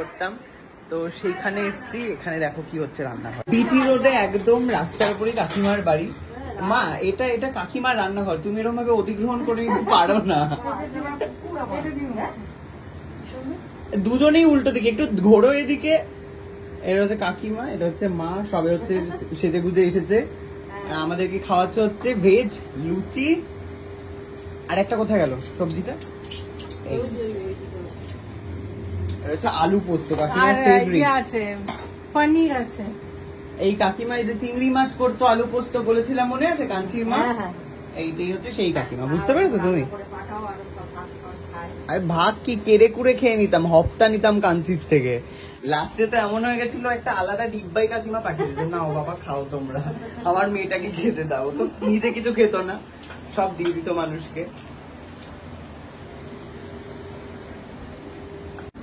করতাম, তো সেইখানে এসছি। এখানে দেখো কি হচ্ছে রান্নাঘর, পিটি রোডে একদম রাস্তার উপরে কাকিমার বাড়ি। মা এটা এটা কাকিমার রান্নাঘর, তুমি এরকম ভাবে অধিগ্রহণ করে নিতে পারো না। দুজনেই উল্টো দিকে, একটু ঘোরো এদিকে। এটা হচ্ছে কাকিমা, এটা হচ্ছে মা, সবে হচ্ছে সেজে গুজে এসেছে। আমাদেরকে খাওয়াচ্ছে হচ্ছে ভেজ লুচি। আর একটা কোথায় গেল সবজিটা? হচ্ছে আলু পোস্ত, কাকিমার ফেভারিট। আছে পনির আছে। এই কাকিমা এই যে চিংড়ি মাছ করতো আলু পোস্ত বলেছিলাম, মনে আছে? কাঞ্চির মা, এইটাই হচ্ছে সেই কাকিমা। বুঝতে পেরেছো তুমি? আর ভাত কি কেড়ে কুড়ে খেয়ে নিতাম, হপ্তা নিতাম কাঞ্চির থেকে। লাস্টে তো এমন হয়ে গেছিল একটা আলাদা ডিব্বাই কাকিমা পাঠিয়ে দিত, নাও বাবা খাও তোমরা, আমার মেয়েটাকে খেতে দাও। তো নিজে কিছু খেত না, সব দিয়ে দিত মানুষকে।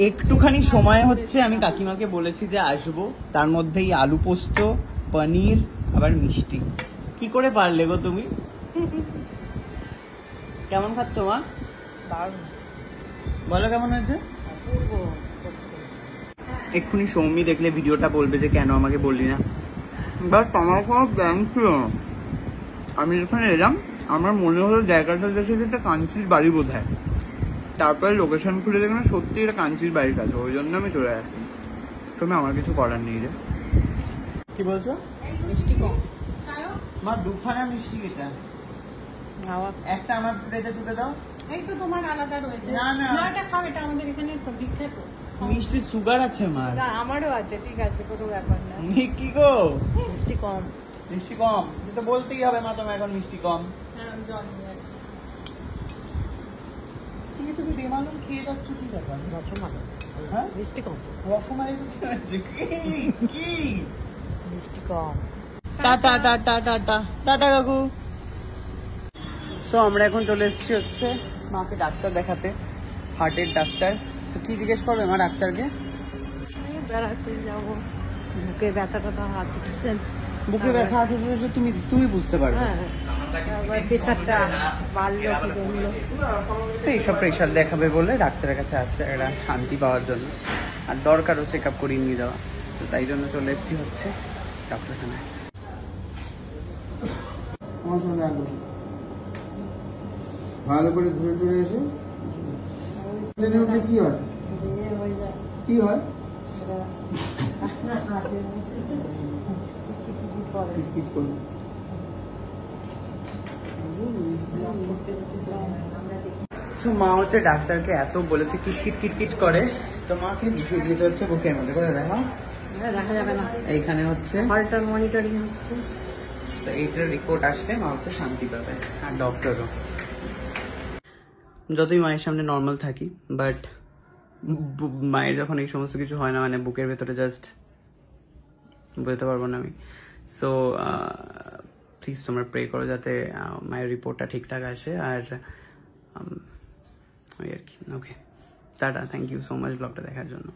একটুখানি সময় হচ্ছে, আমি কাকিমাকে বলেছি যে আসবো, তার মধ্যেই আলু পোস্ত, পনির, আবার মিষ্টি। কি করে পারলে গো তুমি? কেমন খাচ্ছ মা? বলো কেমন হয়েছে? এক্ষুনি সৌমি দেখলে ভিডিওটা বলবে যে কেন আমাকে বললি না। বাট আমার কোনো প্ল্যান ছিল না। আমি যেখানে এলাম আমার মনে হলো জায়গাটা দেখে যেটা কাঞ্চির বাড়ি বোধ হয়, তারপরে লোকেশন খুলে দেখলাম সত্যি এটা কাঞ্চির বাড়ির কাছে, ওই জন্য আমি চলে আসি। তুমি আমার কিছু করার নেই রে। কি বলছো? মিষ্টি কম মা, দুখানা মিষ্টি এটা, একটা আমার প্লেটে চুকে দাও। এই তো তোমার আলাদা রয়েছে। না না, এটা খাও, এটা আমাদের এখানে বিখ্যাত। মিষ্টি সুগার আছে মা। না আমারও আছে, ঠিক আছে, কোনো ব্যাপার না। কি গো মিষ্টি কম? মিষ্টি কম তো বলতেই হবে মা, তোমার এখন মিষ্টি কম। জল নিয়ে আসছি। তুমি বেমালুম খেয়ে যাচ্ছ, কি ব্যাপার? রসমালাই। হ্যাঁ মিষ্টি কম। রসমালাই তো কি হয়েছে? কি মিষ্টি কম। টাটা টাটা টাটা টাটা কাকু। তো আমরা এখন চলে এসেছি হচ্ছে মাকে ডাক্তার দেখাতে, হার্টের ডাক্তার। তো কি জিজ্ঞেস করবে মা ডাক্তারকে? বেড়াতে যাবো, বুকে ব্যথা ট্যাথা আছে। বুকে ব্যথা আছে তুমি তুমি বুঝতে পারবে। প্রেশারটা বাড়লো কি কমলো, এইসব প্রেশার দেখাবে বলে ডাক্তারের কাছে আসছে একটা শান্তি পাওয়ার জন্য, আর দরকারও চেক আপ করিয়ে নিয়ে যাওয়া। তো তাই জন্য চলে এসেছি হচ্ছে ডাক্তারখানায়। আমার সঙ্গে ভালো করে ঘুরে ঘুরে এসে কি হয়? কি হয়? মা হচ্ছে ডাক্তারকে এত বলেছে কিটকিট কিটকিট করে, তো মাকে লিখিয়ে দিয়েছে হচ্ছে বুকের মধ্যে। কোথায় দেখো? দেখা যাবে না, এইখানে হচ্ছে হার্টার মনিটরিং হচ্ছে। তো এইটার রিপোর্ট আসলে মা হচ্ছে শান্তি পাবে, আর ডক্টরও। যতই মায়ের সামনে নর্মাল থাকি, বাট মায়ের যখন এই সমস্ত কিছু হয় না, মানে বুকের ভেতরে জাস্ট বলতে পারবো না আমি। সো প্লিজ তোমরা প্রে করো যাতে মায়ের রিপোর্টটা ঠিকঠাক আসে। আর ওই আর কি। Okay, tata, thank you so much ব্লগটা দেখার জন্য।